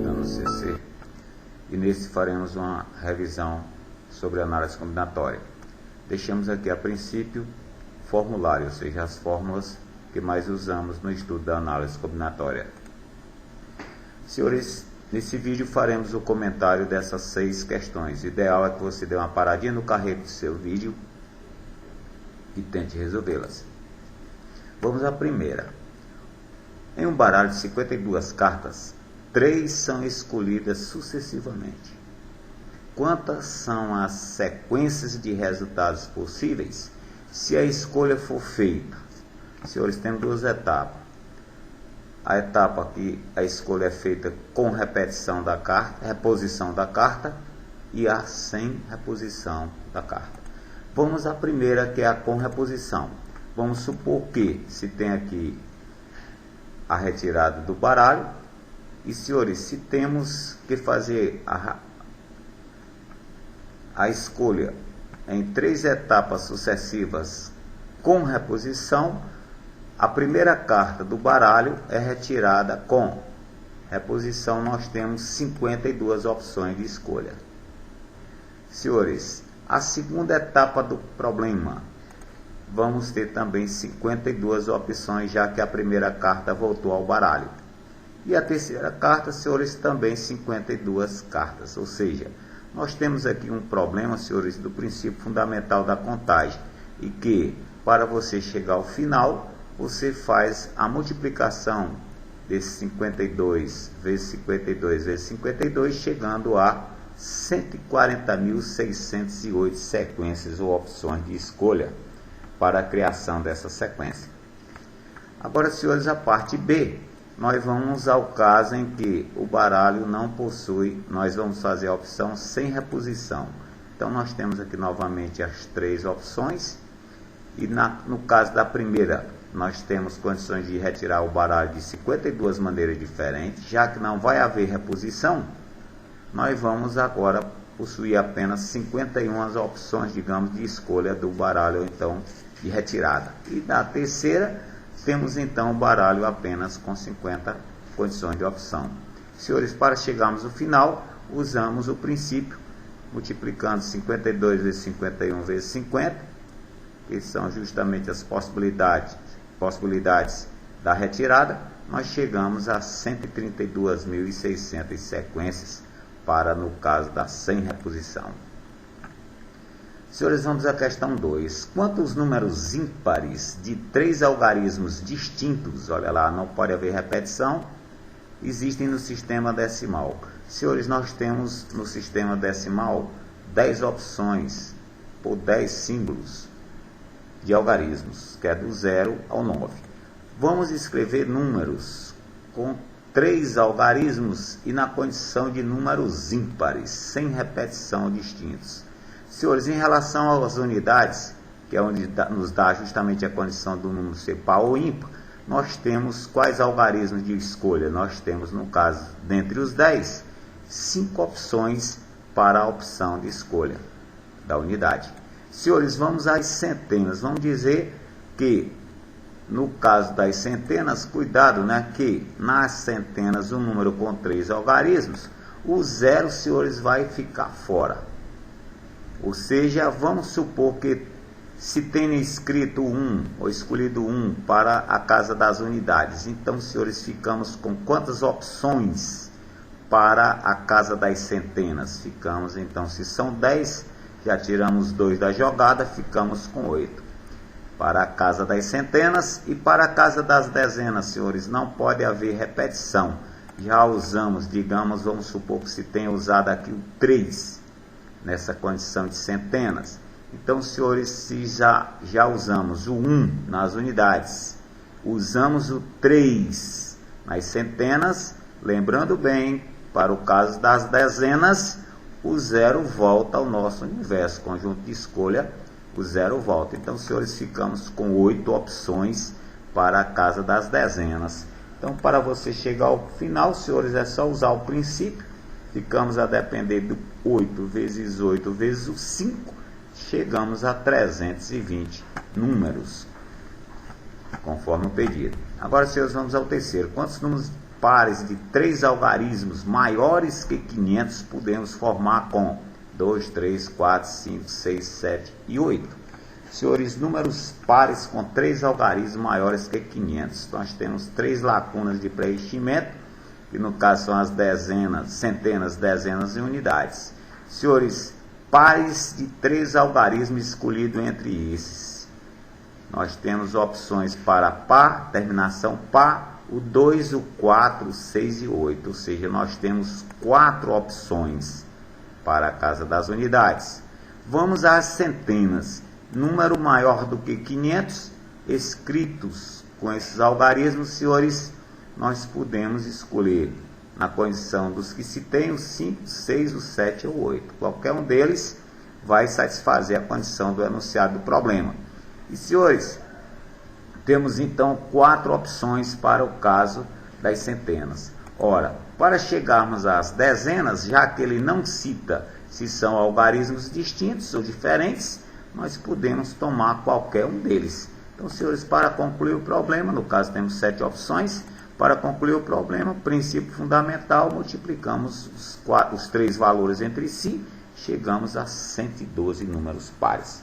estudando no CC, e nesse faremos uma revisão sobre análise combinatória. Deixamos aqui a princípio formulário, ou seja, as fórmulas que mais usamos no estudo da análise combinatória. Senhores, nesse vídeo faremos o comentário dessas 6 questões. O ideal é que você dê uma paradinha no carreto do seu vídeo e tente resolvê-las. Vamos à primeira. Em um baralho de 52 cartas, 3 são escolhidas sucessivamente. Quantas são as sequências de resultados possíveis se a escolha for feita? Senhores, temos 2 etapas. A etapa que a escolha é feita com repetição da carta, reposição da carta, e a sem reposição da carta. Vamos à primeira, que é a com reposição. Vamos supor que se tem aqui a retirada do baralho, e senhores, se temos que fazer a escolha em 3 etapas sucessivas com reposição, a primeira carta do baralho é retirada com reposição. Nós temos 52 opções de escolha. Senhores, a segunda etapa do problema, vamos ter também 52 opções, já que a primeira carta voltou ao baralho. E a terceira carta, senhores, também 52 cartas. Ou seja, nós temos aqui um problema, senhores, do princípio fundamental da contagem, e que, para você chegar ao final, você faz a multiplicação desses 52 vezes 52 vezes 52, chegando a 140.608 sequências ou opções de escolha para a criação dessa sequência. Agora, senhores, a parte B, nós vamos ao caso em que o baralho não possui, nós vamos fazer a opção sem reposição. Então, nós temos aqui novamente as 3 opções, e no caso da primeira, nós temos condições de retirar o baralho de 52 maneiras diferentes. Já que não vai haver reposição, nós vamos agora possuir apenas 51 opções, digamos, de escolha do baralho, ou então de retirada. E na terceira, temos então o baralho apenas com 50 condições de opção. Senhores, para chegarmos ao final, usamos o princípio, multiplicando 52 vezes 51 vezes 50, que são justamente as possibilidades da retirada. Nós chegamos a 132.600 sequências para, no caso da sem reposição. Senhores, vamos à questão 2. Quantos números ímpares de 3 algarismos distintos, olha lá, não pode haver repetição, existem no sistema decimal? Senhores, nós temos no sistema decimal 10 opções por 10 símbolos de algarismos, que é do 0 ao 9. Vamos escrever números com 3 algarismos e na condição de números ímpares, sem repetição, distintos. Senhores, em relação às unidades, que é onde nos dá justamente a condição do número ser par ou ímpar, nós temos quais algarismos de escolha? Nós temos, no caso, dentre os 10, 5 opções para a opção de escolha da unidade. Senhores, vamos às centenas. Vamos dizer que, no caso das centenas, cuidado, né, que nas centenas, um número com 3 algarismos, o 0, senhores, vai ficar fora. Ou seja, vamos supor que se tenha escrito 1 ou escolhido 1 para a casa das unidades. Então, senhores, ficamos com quantas opções para a casa das centenas? Ficamos, então, se são 10, já tiramos 2 da jogada, ficamos com 8. Para a casa das centenas e para a casa das dezenas, senhores, não pode haver repetição. Já usamos, digamos, vamos supor que se tenha usado aqui o 3 nessa condição de centenas. Então, senhores, se já usamos o 1 nas unidades, usamos o 3 nas centenas, lembrando bem, para o caso das dezenas, o 0 volta ao nosso universo, conjunto de escolha, o 0 volta. Então, senhores, ficamos com 8 opções para a casa das dezenas. Então, para você chegar ao final, senhores, é só usar o princípio. Ficamos a depender do 8 vezes 8 vezes o 5, chegamos a 320 números, conforme o pedido. Agora, senhores, vamos ao terceiro. Quantos números pares de 3 algarismos maiores que 500 podemos formar com 2, 3, 4, 5, 6, 7 e 8. Senhores, números pares com 3 algarismos maiores que 500. Nós temos 3 lacunas de preenchimento, que no caso são as dezenas, centenas, dezenas e unidades. Senhores, pares de 3 algarismos escolhidos entre esses. Nós temos opções para par, terminação par, o 2, o 4, o 6 e o 8. Ou seja, nós temos 4 opções para a casa das unidades. Vamos às centenas. Número maior do que 500, escritos com esses algarismos, senhores, nós podemos escolher, na condição dos que se tem, o 5, o 6, o 7 ou o 8. Qualquer um deles vai satisfazer a condição do enunciado do problema. E, senhores, temos então 4 opções para o caso das centenas. Ora, para chegarmos às dezenas, já que ele não cita se são algarismos distintos ou diferentes, nós podemos tomar qualquer um deles. Então, senhores, para concluir o problema, no caso temos 7 opções. Para concluir o problema, princípio fundamental, multiplicamos os 3 valores entre si, chegamos a 112 números pares.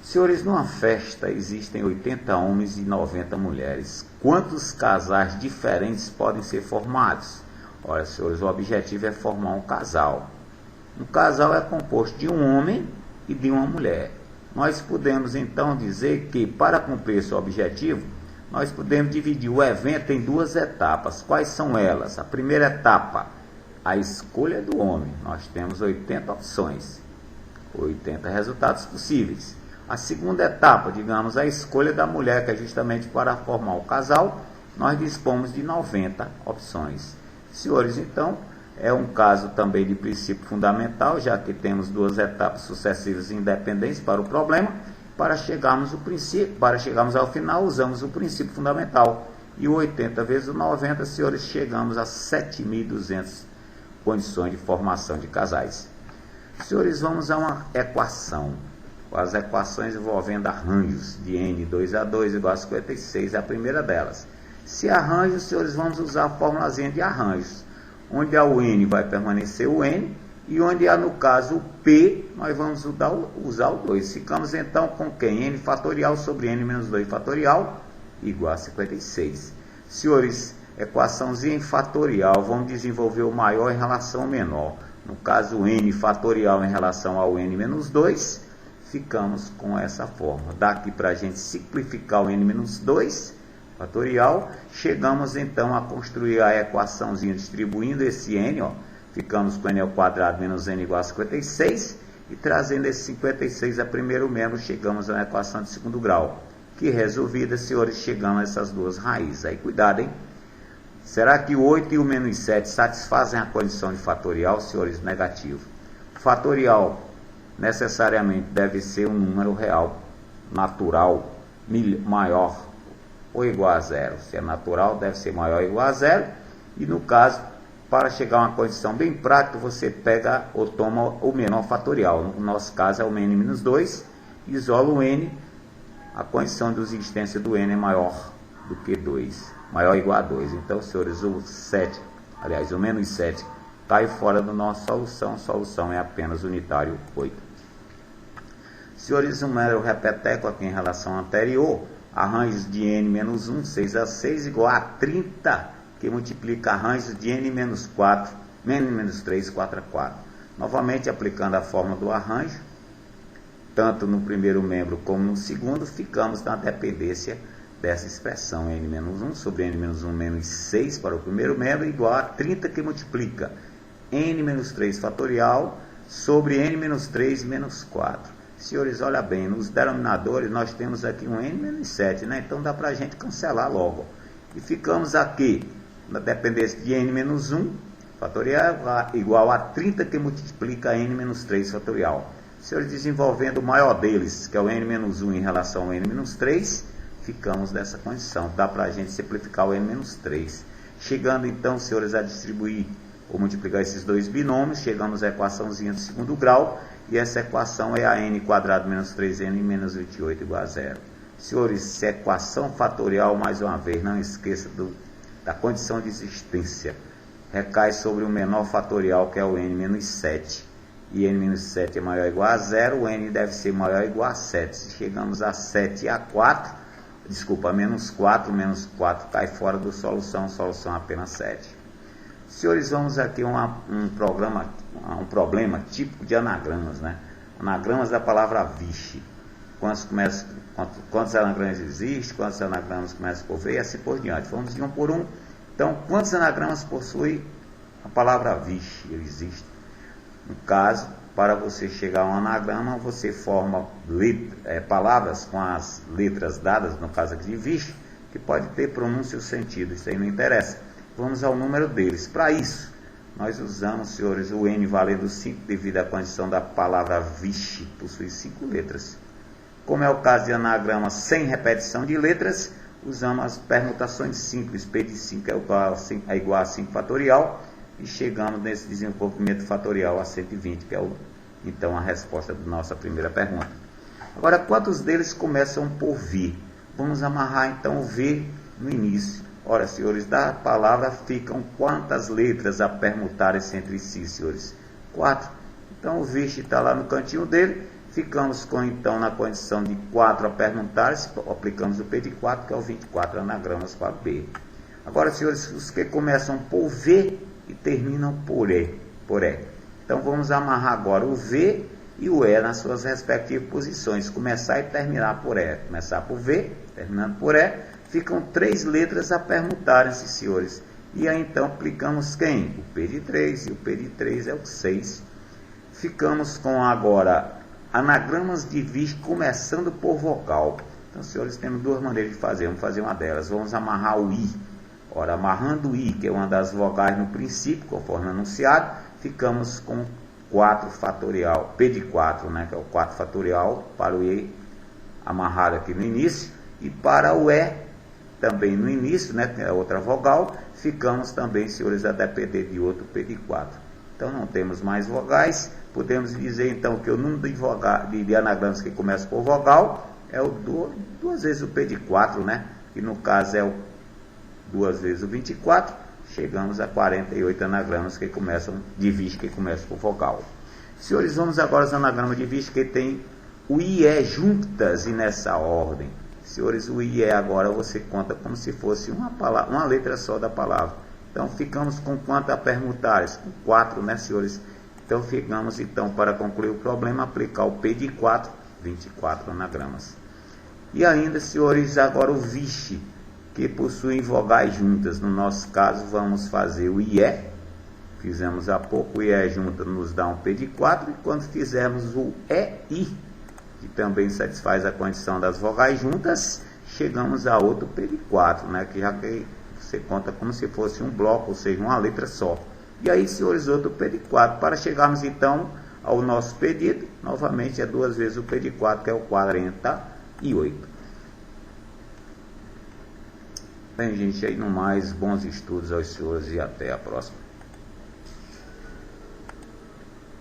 Senhores, numa festa existem 80 homens e 90 mulheres. Quantos casais diferentes podem ser formados? Olha, senhores, o objetivo é formar um casal. Um casal é composto de um homem e de uma mulher. Nós podemos então dizer que, para cumprir esse objetivo, nós podemos dividir o evento em 2 etapas. Quais são elas? A primeira etapa, a escolha do homem. Nós temos 80 opções, 80 resultados possíveis. A segunda etapa, digamos, a escolha da mulher, que é justamente para formar o casal, nós dispomos de 90 opções. Senhores, então, é um caso também de princípio fundamental, já que temos 2 etapas sucessivas independentes para o problema. Para chegarmos ao final, usamos o princípio fundamental. E o 80 vezes o 90, senhores, chegamos a 7.200 condições de formação de casais. Senhores, vamos a uma equação. As equações envolvendo arranjos de N2A2 igual a 56, é a primeira delas. Se arranjos, senhores, vamos usar a formulazinha de arranjos. Onde há o N vai permanecer o N, e onde há, no caso, o P, nós vamos usar o 2. Ficamos então com quem? N fatorial sobre N menos 2 fatorial igual a 56. Senhores, equaçãozinha em fatorial, vamos desenvolver o maior em relação ao menor. No caso, o N fatorial em relação ao N menos 2, ficamos com essa forma. Daqui para a gente simplificar o N menos 2 fatorial, chegamos então a construir a equaçãozinha distribuindo esse N, ó. Ficamos com N ao quadrado menos N igual a 56, e trazendo esse 56 a primeiro membro, chegamos a uma equação de segundo grau, que resolvida, senhores, chegamos a essas 2 raízes. Aí, cuidado, hein? Será que o 8 e o menos 7 satisfazem a condição de fatorial, senhores? Negativo. Fatorial necessariamente deve ser um número real, natural, maior ou igual a 0. Se é natural, deve ser maior ou igual a 0. E no caso, para chegar a uma condição bem prática, você pega ou toma o menor fatorial. No nosso caso é o N menos 2, isola o N, a condição de existência do N é maior do que 2, maior ou igual a 2. Então, senhores, o menos 7 cai fora da nossa solução, a solução é apenas unitário 8. Senhores, um mero repeteco aqui em relação ao anterior, arranjos de N menos 1, 6 a 6, igual a 30, que multiplica arranjos de N menos 4, N menos 3, 4 a 4. Novamente, aplicando a forma do arranjo, tanto no primeiro membro como no segundo, ficamos na dependência dessa expressão N menos 1 sobre N menos 1 menos 6 para o primeiro membro, igual a 30, que multiplica N menos 3 fatorial sobre N menos 3 menos 4. Senhores, olha bem, nos denominadores nós temos aqui um N menos 7, né? Então dá para a gente cancelar logo. E ficamos aqui na dependência de N menos 1 fatorial igual a 30, que multiplica N menos 3 fatorial. Senhores, desenvolvendo o maior deles, que é o N menos 1 em relação ao N menos 3, ficamos nessa condição. Dá para a gente simplificar o N menos 3. Chegando então, senhores, a distribuir ou multiplicar esses 2 binômios, chegamos à equaçãozinha de segundo grau, e essa equação é a N quadrado menos 3N menos 28 igual a 0. Senhores, equação fatorial, mais uma vez, não esqueça da condição de existência, recai sobre o menor fatorial, que é o n-7. E n-7 é maior ou igual a 0, o n deve ser maior ou igual a 7. Se chegamos a 7 e a 4, desculpa, menos 4 cai fora da solução apenas 7. Senhores, vamos aqui um problema típico de anagramas, né? Anagramas da palavra vixe. Quantos anagramas existem, quantos anagramas começam por V e assim por diante. Vamos de um por um. Então, quantos anagramas possui a palavra vixe? Existe. No caso, para você chegar a um anagrama, você forma palavras com as letras dadas, no caso aqui de vixe, que pode ter pronúncia ou sentido, isso aí não interessa. Vamos ao número deles. Para isso, nós usamos, senhores, o n valendo 5 devido à condição da palavra vixe, possui 5 letras. Como é o caso de anagrama sem repetição de letras, usamos as permutações simples. P de 5 é igual a 5 fatorial e chegamos nesse desenvolvimento fatorial a 120, que é então a resposta da nossa primeira pergunta. Agora, quantos deles começam por V? Vamos amarrar então o V no início. Ora, senhores, da palavra ficam quantas letras a permutarem-se entre si, senhores? 4. Então o vixe está lá no cantinho dele. Ficamos então na condição de 4 a permutar-se, aplicamos o P de 4, que é o 24 anagramas para B. Agora, senhores, os que começam por V e terminam por E. Então vamos amarrar agora o V e o E nas suas respectivas posições. Começar e terminar por E. Começar por V, terminando por E. Ficam 3 letras a permutarem-se, senhores. E aí então aplicamos quem? O P de 3, e o P de 3 é o 6. Ficamos com agora anagramas de vixe começando por vogal. Então, senhores, temos duas maneiras de fazer. Vamos fazer uma delas. Vamos amarrar o I. Ora, amarrando o I, que é uma das vogais no princípio, conforme anunciado, ficamos com 4 fatorial, P de 4, né, que é o 4 fatorial, para o E amarrado aqui no início. E para o E, também no início, né, que é outra vogal, ficamos também, senhores, a depender de outro P de 4. Então não temos mais vogais. Podemos dizer então que o número de anagramas que começam por vogal é o 2 vezes o P de 4, né? Que no caso é o 2 vezes o 24. Chegamos a 48 anagramas que começam de vixe que começam por vogal. Senhores, vamos agora aos anagramas de vixe que tem o IE juntas e nessa ordem. Senhores, o IE agora você conta como se fosse uma letra só da palavra. Então, ficamos com quanto a permutares? Com 4, né, senhores? Então, ficamos, então, para concluir o problema, aplicar o P de 4, 24 anagramas. E ainda, senhores, agora o vixe, que possui vogais juntas. No nosso caso, vamos fazer o IE. Fizemos há pouco, o IE junto nos dá um P de 4. E quando fizermos o EI, que também satisfaz a condição das vogais juntas, chegamos a outro P de 4, né? Que já que você conta como se fosse um bloco, ou seja, uma letra só. E aí, senhores, outro P de 4. Para chegarmos, então, ao nosso pedido, novamente é 2 vezes o P de 4, que é o 48. Bem, gente, aí no mais, bons estudos aos senhores e até a próxima.